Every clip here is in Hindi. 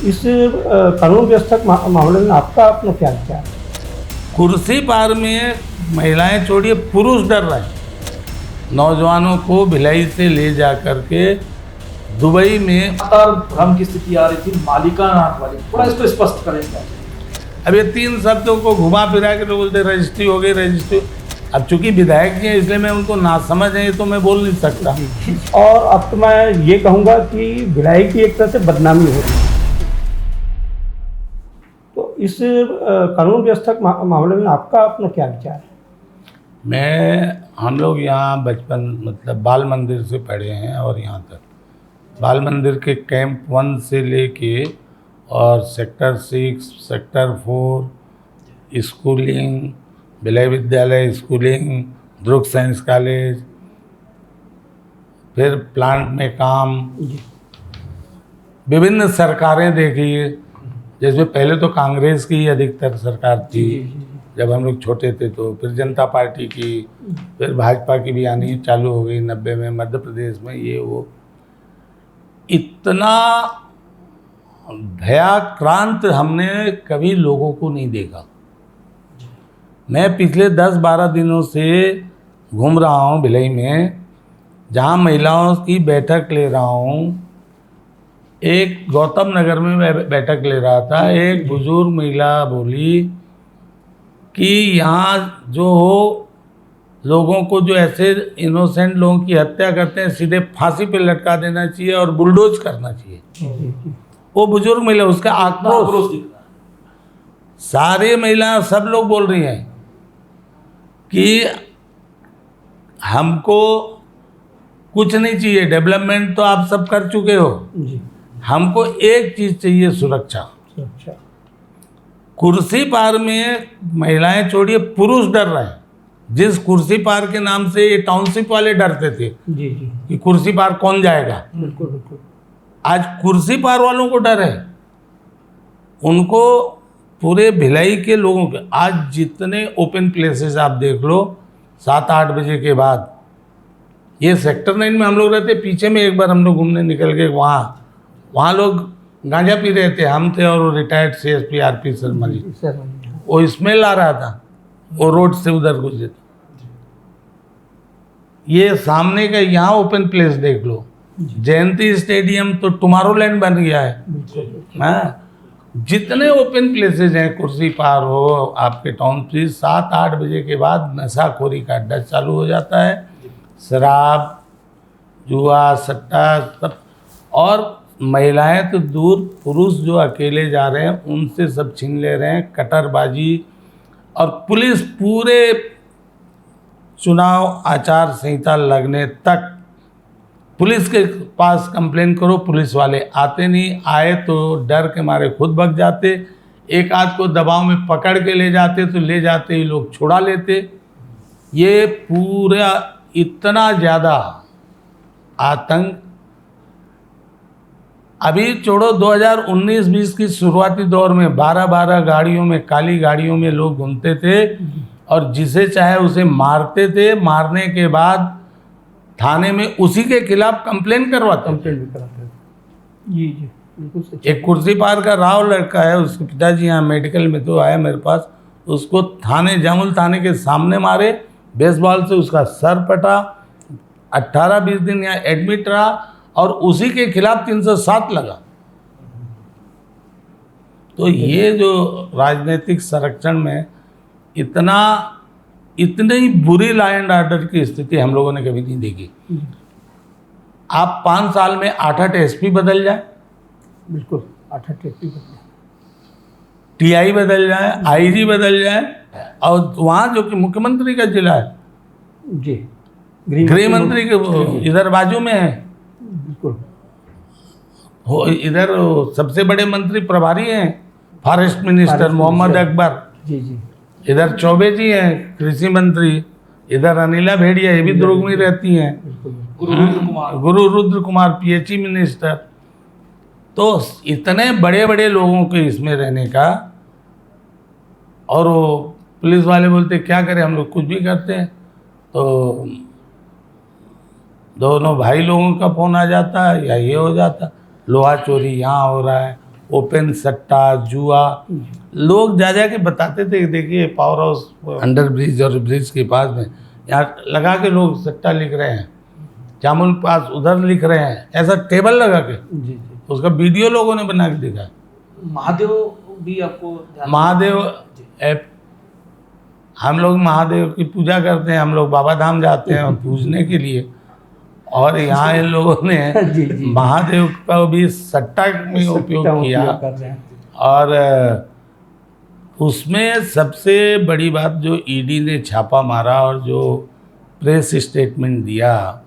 इस कानून व्यवस्था के मामले में आपका अपना क्या विचार है? कुर्सी पार में महिलाएं छोड़िए पुरुष डर रहे हैं। नौजवानों को भिलाई से ले जा करके दुबई में लगातार भ्रम की स्थिति आ रही थी मालिका नाथ वाली, थोड़ा इसको स्पष्ट करें क्या? अब ये तीन शब्दों को घुमा फिरा के लोग बोलते रजिस्ट्री हो गई रजिस्ट्री। अब चूंकि विधायक हैं इसलिए मैं उनको ना समझ है, ये तो मैं बोल नहीं सकता। और अब तो मैं ये कहूँगा कि भिलाई की एक तरह से बदनामी हो रही है। तो इस कानून व्यवस्था के मामले में आपका अपना क्या विचार है? हम लोग यहाँ बचपन मतलब बाल मंदिर से पढ़े हैं और यहाँ तक बाल मंदिर के कैंप 1 से लेके और सेक्टर 6, सेक्टर 4 स्कूलिंग, भिलाई विद्यालय स्कूलिंग, दुर्ग साइंस कॉलेज, फिर प्लांट में काम, विभिन्न सरकारें देखी। जैसे पहले तो कांग्रेस की ही अधिकतर सरकार थी जब हम लोग छोटे थे, तो फिर जनता पार्टी की, फिर भाजपा की भी आनी चालू हो गई 90 में मध्य प्रदेश में। ये वो इतना भयाक्रांत हमने कभी लोगों को नहीं देखा। मैं पिछले 10-12 दिनों से घूम रहा हूँ भिलाई में, जहाँ महिलाओं की बैठक ले रहा हूँ। एक गौतम नगर में मैं बैठक ले रहा था, एक बुजुर्ग महिला बोली कि यहाँ जो हो लोगों को जो ऐसे इनोसेंट लोगों की हत्या करते हैं सीधे फांसी पे लटका देना चाहिए और बुलडोज करना चाहिए। वो बुजुर्ग महिला, उसका आक्रोश दिख रहा है। सारे महिला सब लोग बोल रही हैं कि हमको कुछ नहीं चाहिए, डेवलपमेंट तो आप सब कर चुके हो, हमको एक चीज़ चाहिए, सुरक्षा। कुर्सी पार में महिलाएं छोड़िए पुरुष डर रहे हैं। जिस कुर्सी पार के नाम से ये टाउनशिप वाले डरते थे कि कुर्सी पार कौन जाएगा, बिल्कुल। आज कुर्सी पार वालों को डर है। उनको पूरे भिलाई के लोगों के आज जितने ओपन प्लेसेस आप देख लो 7-8 बजे के बाद, ये सेक्टर 9 में हम लोग रहते, पीछे में एक बार हम लोग घूमने निकल गए, वहाँ लोग गांजा पी रहे थे, हम थे और retired CSP RP Sharma ji, वो स्मेल आ रहा था, वो रोड से उधर गुजरे। ये सामने का यहाँ ओपन प्लेस देख लो, जयंती स्टेडियम तो टुमारोलैंड बन गया है। हाँ, जितने ओपन प्लेसेस हैं कुर्सी पार हो आपके टाउन पे, 7-8 बजे के बाद नशाखोरी का अड्डा चालू हो जाता है। शराब, जुआ, सट्टा सब, और महिलाएं तो दूर, पुरुष जो अकेले जा रहे हैं उनसे सब छीन ले रहे हैं, कटरबाजी। और पुलिस पूरे चुनाव आचार संहिता लगने तक पुलिस के पास कंप्लेन करो, पुलिस वाले आते नहीं, आए तो डर के मारे खुद भाग जाते, एक आध को दबाव में पकड़ के ले जाते, तो ले जाते ही लोग छुड़ा लेते। ये पूरा इतना ज़्यादा आतंक, अभी छोड़ो 2019-20 की शुरुआती दौर में 12-12 गाड़ियों में, काली गाड़ियों में लोग घूमते थे और जिसे चाहे उसे मारते थे। मारने के बाद थाने में उसी के खिलाफ कंप्लेन करवाते थे। जी बिल्कुल। एक कुर्सी पार का राव लड़का है, उसके पिताजी यहाँ मेडिकल में तो आया मेरे पास, उसको थाने, जामुल थाने के सामने मारे, बेसबॉल से उसका सर पटा, 18-20 दिन यहाँ एडमिट रहा और उसी के खिलाफ 307 लगा। तो ये जो राजनीतिक संरक्षण में इतनी बुरी लॉ एंड ऑर्डर की स्थिति हम लोगों ने कभी नहीं देखी। आप 5 साल में 8-8 SP बदल जाए, बिल्कुल 8-8 SP बदल जाए, TI बदल जाए, IG बदल जाए, और वहाँ जो कि मुख्यमंत्री का जिला है जी, गृह मंत्री के इधर बाजू में है, बिल्कुल हो, इधर सबसे बड़े मंत्री प्रभारी हैं फॉरेस्ट मिनिस्टर मोहम्मद अकबर जी। इधर चौबे जी हैं कृषि मंत्री, इधर अनिला भेड़िया, ये भी दुर्ग में रहती हैं, गुरु रुद्र कुमार PHE मिनिस्टर। तो इतने बड़े बड़े लोगों के इसमें रहने का, और वो पुलिस वाले बोलते क्या करें, हम लोग कुछ भी करते हैं। तो दोनों भाई लोगों का फ़ोन आ जाता है या ये हो जाता, लोहा चोरी यहाँ हो रहा है, ओपन सट्टा जुआ। लोग जा जा के बताते थे, देखिए पावर हाउस अंडर ब्रिज और ब्रिज के पास में यहाँ लगा के लोग सट्टा लिख रहे हैं, जामुन पास उधर लिख रहे हैं, ऐसा टेबल लगा के। जी जी। उसका वीडियो लोगों ने बना के दिखा। महादेव भी आपको ध्यान- महादेव जी। ऐप, हम लोग महादेव की पूजा करते हैं, हम लोग बाबा धाम जाते हैं पूजने के लिए, और यहाँ इन लोगों ने जी जी। महादेव का भी सट्टा में उपयोग किया। कर रहे हैं। और उसमें सबसे बड़ी बात जो ईडी ने छापा मारा और जो प्रेस स्टेटमेंट दिया,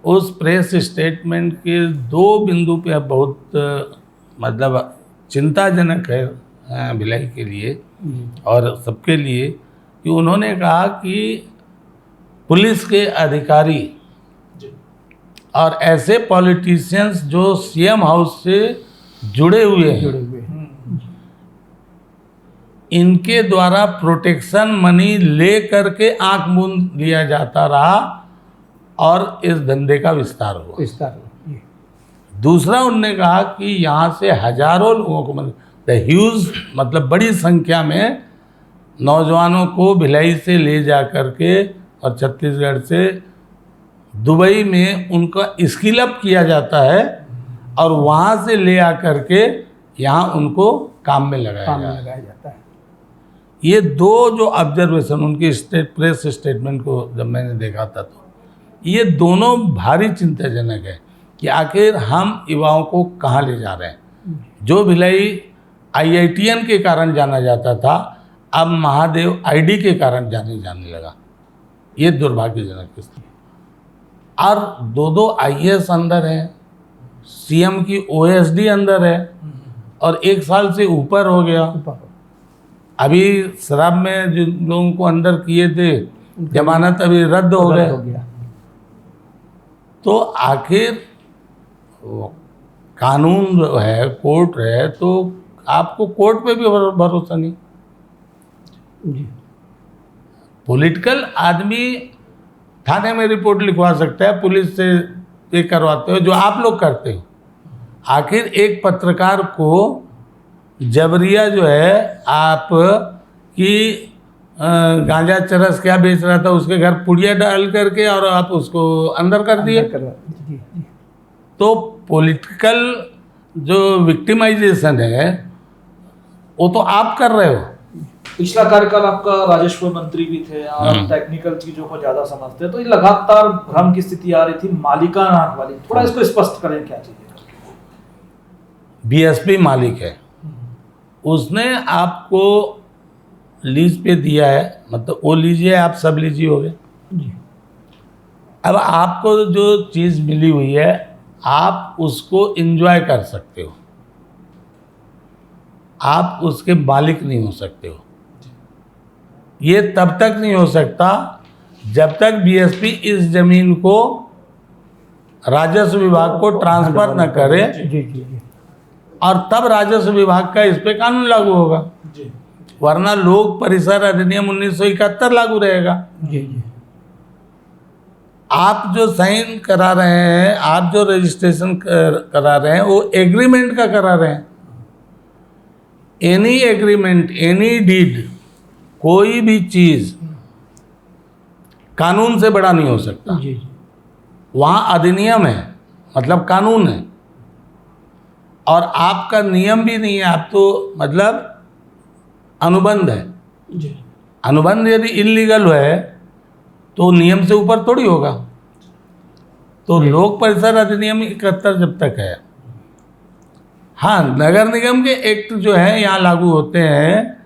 उस प्रेस स्टेटमेंट के 2 बिंदु पे बहुत मतलब चिंताजनक है भिलाई के लिए और सबके लिए, कि उन्होंने कहा कि पुलिस के अधिकारी जी। और ऐसे पॉलिटिशियंस जो सीएम हाउस से जुड़े हुए हैं, जुड़े हुए हैं। इनके द्वारा प्रोटेक्शन मनी ले करके आंख मूंद लिया जाता रहा और इस धंधे का विस्तार हुआ। विस्तार। जी। दूसरा, उन्होंने कहा कि यहाँ से हजारों लोगों को द ह्यूज मतलब बड़ी संख्या में नौजवानों को भिलाई से ले जा करके और छत्तीसगढ़ से दुबई में उनका स्किल अप किया जाता है और वहाँ से ले आ करके यहाँ उनको काम में लगाया जाता है। ये 2 जो ऑब्जर्वेशन उनकी प्रेस स्टेटमेंट को जब मैंने देखा था, तो ये दोनों भारी चिंताजनक है कि आखिर हम युवाओं को कहाँ ले जा रहे हैं। जो भिलाई IITN के कारण जाना जाता था, अब महादेव ID के कारण जाने लगा। ये दुर्भाग्यजनक स्थिति। और 2 IAS अंदर है, CM की OSD अंदर है, और 1 साल से ऊपर हो गया। अभी शराब में जिन लोगों को अंदर किए थे, जमानत अभी रद्द हो गया। तो आखिर कानून है, कोर्ट है, तो आपको कोर्ट पे भी भरोसा नहीं। जी। पॉलिटिकल आदमी थाने में रिपोर्ट लिखवा सकता है, पुलिस से ये करवाते हो जो आप लोग करते हो। आखिर एक पत्रकार को जबरिया जो है आप कि गांजा चरस क्या बेच रहा था, उसके घर पुड़िया डाल करके और आप उसको अंदर कर दिए। तो पॉलिटिकल जो विक्टिमाइजेशन है वो तो आप कर रहे हो। पिछला कार्यकाल आपका राजस्व मंत्री भी थे और टेक्निकल चीजों को ज्यादा समझते हैं, तो ये लगातार भ्रम की स्थिति आ रही थी मालिका नाम वाली, थोड़ा इसको स्पष्ट करें क्या चीज है। BSP मालिक है, उसने आपको लीज पे दिया है, मतलब वो लीजिए, आप सब लीजिए हो गए। अब आपको जो चीज़ मिली हुई है आप उसको एंजॉय कर सकते हो, आप उसके मालिक नहीं हो सकते हो। ये तब तक नहीं हो सकता जब तक BSP इस जमीन को राजस्व विभाग को ट्रांसफर न करे, और तब राजस्व विभाग का इस पे कानून लागू होगा। वरना लोक परिसर अधिनियम 1971 लागू रहेगा। आप जो साइन करा रहे हैं, आप जो रजिस्ट्रेशन करा रहे हैं, वो एग्रीमेंट का करा रहे हैं। एनी एग्रीमेंट, एनी डीड, कोई भी चीज कानून से बड़ा नहीं हो सकता। वहाँ अधिनियम है, मतलब कानून है, और आपका नियम भी नहीं है, आप तो मतलब अनुबंध है। अनुबंध यदि इल्लीगल है तो नियम से ऊपर थोड़ी होगा। तो लोक परिसर अधिनियम 71 जब तक है। हाँ, नगर निगम के एक्ट जो है यहाँ लागू होते हैं।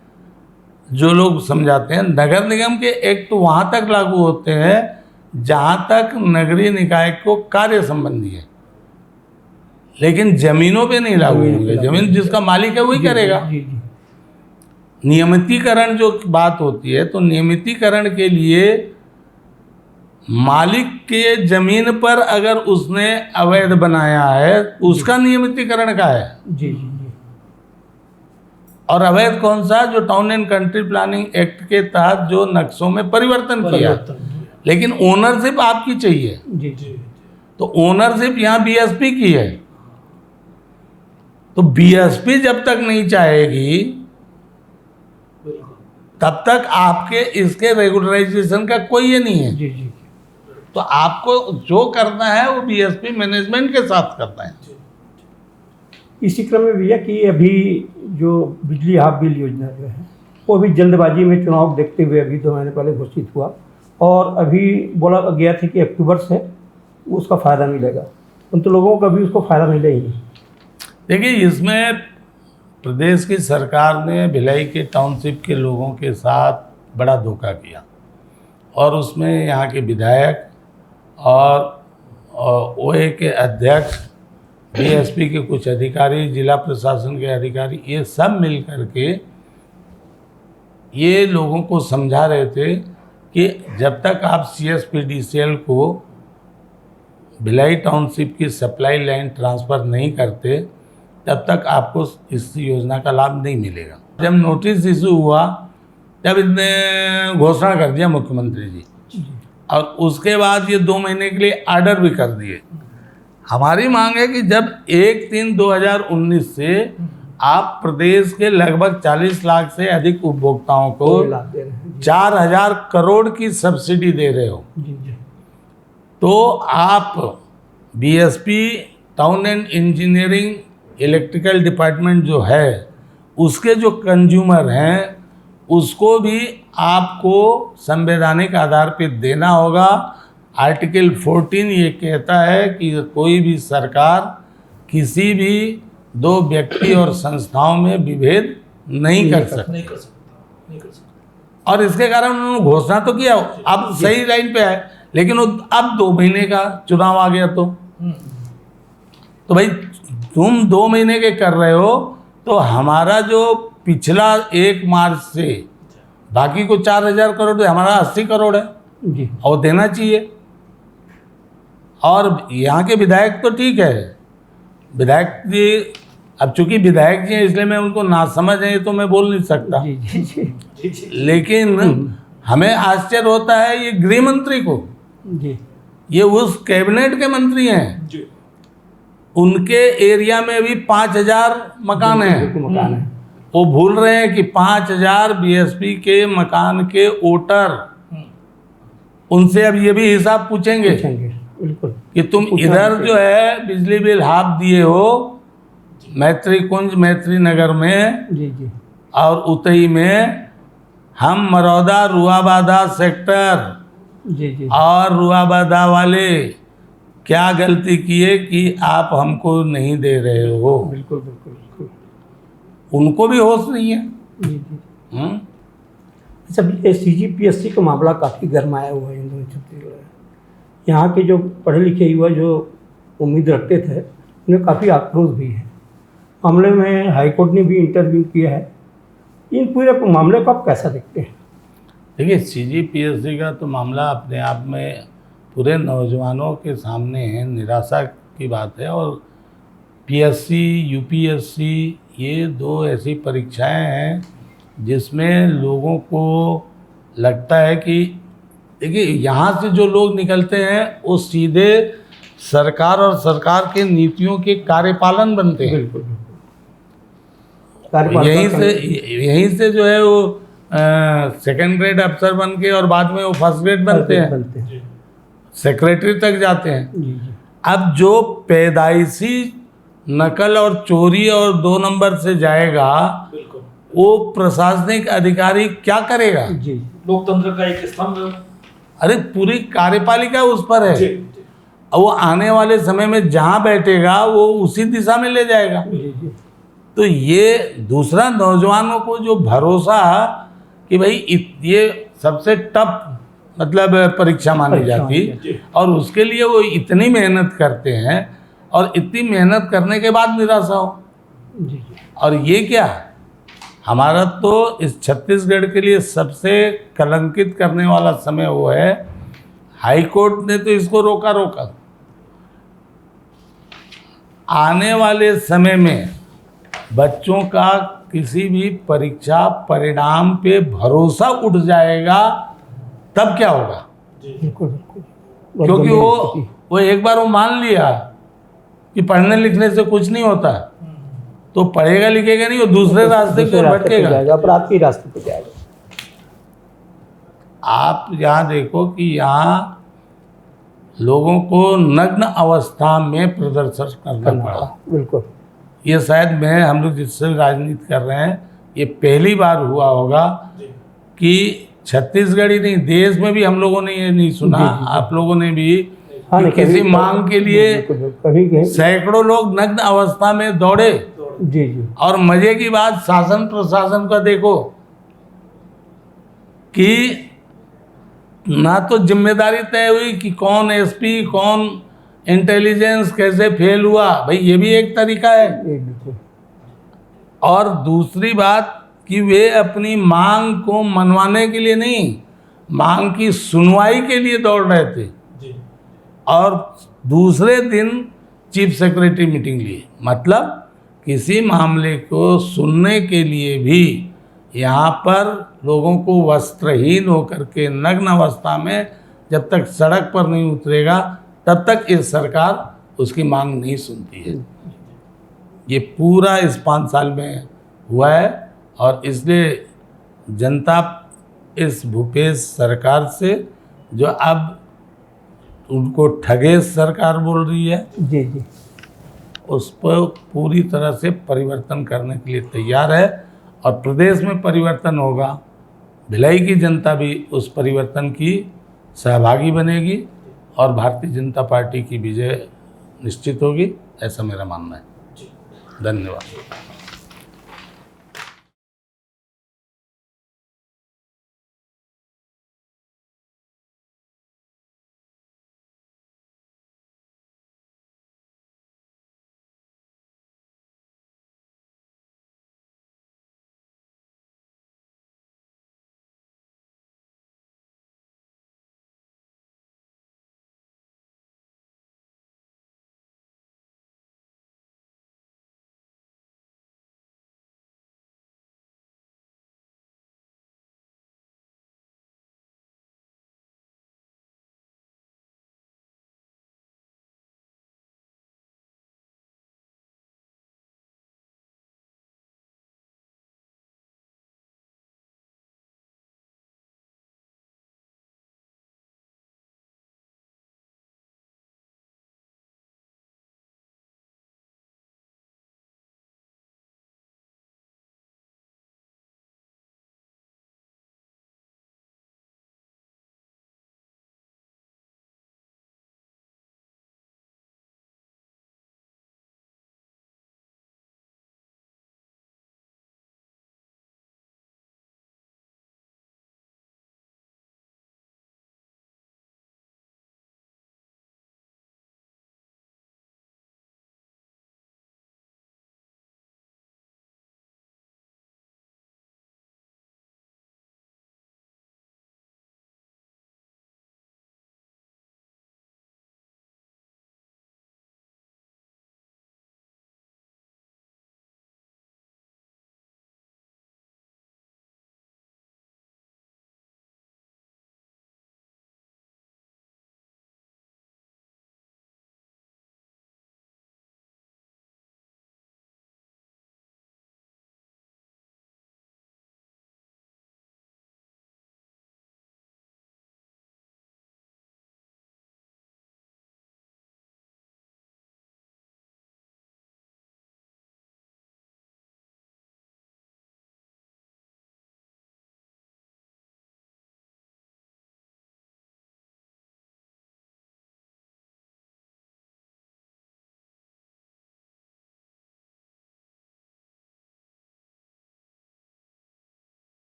जो लोग समझाते हैं, नगर निगम के एक्ट वहाँ तक लागू होते हैं जहाँ तक नगरीय निकाय को कार्य संबंधी है, लेकिन जमीनों पे नहीं लागू होंगे। जमीन जिसका मालिक है वही करेगा। नियमितीकरण जो बात होती है, तो नियमितीकरण के लिए मालिक के जमीन पर अगर उसने अवैध बनाया है, उसका नियमितीकरण का है। और अवैध कौन सा? जो town and country planning act के तहत जो नक्शों में परिवर्तन किया, लेकिन ओनरशिप आपकी चाहिए। तो ओनरशिप यहाँ BSP की है। तो बीएसपी जब तक नहीं चाहेगी बिल्कुल। तब तक आपके इसके रेगुलराइजेशन का कोई ये नहीं है। जी जी तो आपको जो करना है वो बीएसपी मैनेजमेंट के साथ करना है। इसी क्रम में भैया कि अभी जो बिजली हाफ बिल योजना जो है वो अभी जल्दबाजी में चुनाव देखते हुए अभी 2 महीने पहले घोषित हुआ और अभी बोला गया था कि अक्टूबर से उसका फ़ायदा मिलेगा, परंतु लोगों को अभी उसको फ़ायदा मिले ही नहीं। देखिए, इसमें प्रदेश की सरकार ने भिलाई के टाउनशिप के लोगों के साथ बड़ा धोखा किया और उसमें यहाँ के विधायक और ओए के अध्यक्ष, बीएसपी के कुछ अधिकारी, जिला प्रशासन के अधिकारी, ये सब मिल करके ये लोगों को समझा रहे थे कि जब तक आप CSPDCL को भिलाई टाउनशिप की सप्लाई लाइन ट्रांसफ़र नहीं करते तब तक आपको इस योजना का लाभ नहीं मिलेगा। जब नोटिस इशू हुआ तब इसने घोषणा कर दिया मुख्यमंत्री जी, और उसके बाद ये 2 महीने के लिए ऑर्डर भी कर दिए। हमारी मांग है कि जब 1/3/2019 से आप प्रदेश के लगभग 40 लाख से अधिक उपभोक्ताओं को लाभ दे रहे हैं। 4000 करोड़ की सब्सिडी दे रहे हो, जी जी तो आप BSP town and engineering electrical department जो है उसके जो कंज्यूमर हैं उसको भी आपको संवैधानिक आधार पे देना होगा। आर्टिकल 14 ये कहता है कि कोई भी सरकार किसी भी 2 व्यक्ति और संस्थाओं में विभेद नहीं कर सकती। नहीं कर सकता। और इसके कारण उन्होंने घोषणा तो किया, अब सही लाइन पे है, लेकिन वो अब 2 महीने का चुनाव आ गया तो भाई तुम 2 महीने के कर रहे हो तो हमारा जो पिछला 1 मार्च से बाकी को 4000 करोड़, हमारा 80 करोड़ है जी और देना चाहिए। और यहाँ के विधायक तो ठीक है, विधायक जी, अब चूंकि विधायक जी हैं इसलिए मैं उनको ना समझ है तो मैं बोल नहीं सकता, जी जी जी लेकिन हमें आश्चर्य होता है ये गृह मंत्री को, जी ये उस कैबिनेट के मंत्री हैं, जी उनके एरिया में भी 5000 मकान हैं। मकान है। वो भूल रहे हैं कि 5000 बीएसपी के मकान के वोटर, उनसे अब ये भी हिसाब पूछेंगे बिल्कुल कि तुम इधर जो है बिजली बिल हाफ दिए हो मैत्री कुंज मैत्री नगर में जी जी और उतई में, हम मरौदा रुआबादा सेक्टर जी जी और रुआबादा वाले क्या गलती किए कि आप हमको नहीं दे रहे हो। बिल्कुल बिल्कुल बिल्कुल उनको भी होश नहीं है। जी जी हम्म? अच्छा, CGPSC का मामला काफ़ी गर्माया हुआ है इन दोनों छत्तीसगढ़ में। यहाँ के जो पढ़े लिखे युवा जो उम्मीद रखते थे उन्हें काफ़ी आक्रोश भी है। मामले में हाईकोर्ट ने भी इंटरव्यू किया है। इन पूरे मामले को आप कैसा देखते हैं? देखिए, CGPSC का तो मामला अपने आप में पूरे नौजवानों के सामने है, निराशा की बात है। और PSC UPSC ये 2 ऐसी परीक्षाएं हैं जिसमें लोगों को लगता है कि देखिए यहाँ से जो लोग निकलते हैं वो सीधे सरकार और सरकार के नीतियों के कार्यपालन बनते हैं। बिल्कुल बिल्कुल। यहीं से जो है वो सेकंड ग्रेड अफसर बन के और बाद में वो फर्स्ट ग्रेड बनते हैं, सेक्रेटरी तक जाते हैं। जी जी अब जो पैदाइशी नकल और चोरी और 2 नंबर से जाएगा बिल्कुल, वो प्रशासनिक अधिकारी क्या करेगा? जी लोकतंत्र का एक स्तंभ। अरे पूरी कार्यपालिका उस पर है। जी वो आने वाले समय में जहाँ बैठेगा वो उसी दिशा में ले जाएगा। जी जी तो ये दूसरा, नौजवानों को जो भरोसा कि भाई ये सबसे टफ मतलब परीक्षा मानी जाती और उसके लिए वो इतनी मेहनत करते हैं और इतनी मेहनत करने के बाद निराशा हो। जी जी और ये क्या, हमारा तो इस छत्तीसगढ़ के लिए सबसे कलंकित करने वाला समय वो है, हाई कोर्ट ने तो इसको रोका। आने वाले समय में बच्चों का किसी भी परीक्षा परिणाम पे भरोसा उठ जाएगा तब क्या होगा? बिल्कुल बिल्कुल। क्योंकि वो एक बार वो मान लिया कि पढ़ने लिखने से कुछ नहीं होता, तो पढ़ेगा लिखेगा नहीं, वो दूसरे रास्ते की ओर भटकेगा। जाएगा, अपराध के रास्ते पे जाएगा। आप यहाँ देखो कि यहाँ लोगों को नग्न अवस्था में प्रदर्शन करना पड़ा। बिल्कुल। ये शायद हम लोग जिससे राजनीति कर रहे हैं, ये पहली बार हुआ होगा कि छत्तीसगढ़ ही नहीं, देश में भी हम लोगों ने ये नहीं सुना। आप लोगों ने भी हाँ, कि किसी मांग के लिए कभी सैकड़ों लोग नग्न अवस्था में दौड़े। जी जी। और मजे की बात, शासन प्रशासन का देखो कि ना तो जिम्मेदारी तय हुई कि कौन एसपी, कौन इंटेलिजेंस कैसे फेल हुआ, भाई ये भी एक तरीका है। बिल्कुल। और दूसरी बात कि वे अपनी मांग को मनवाने के लिए नहीं, मांग की सुनवाई के लिए दौड़ रहे थे। और दूसरे दिन चीफ सेक्रेटरी मीटिंग लिए, मतलब किसी मामले को सुनने के लिए भी यहाँ पर लोगों को वस्त्रहीन होकर के नग्न अवस्था में जब तक सड़क पर नहीं उतरेगा तब तक इस सरकार उसकी मांग नहीं सुनती है। ये पूरा इस 5 साल में हुआ है और इसलिए जनता इस भूपेश सरकार से, जो अब उनको ठगेश सरकार बोल रही है, जी जी, उस पर पूरी तरह से परिवर्तन करने के लिए तैयार है। और प्रदेश में परिवर्तन होगा, भिलाई की जनता भी उस परिवर्तन की सहभागी बनेगी और भारतीय जनता पार्टी की विजय निश्चित होगी, ऐसा मेरा मानना है। धन्यवाद।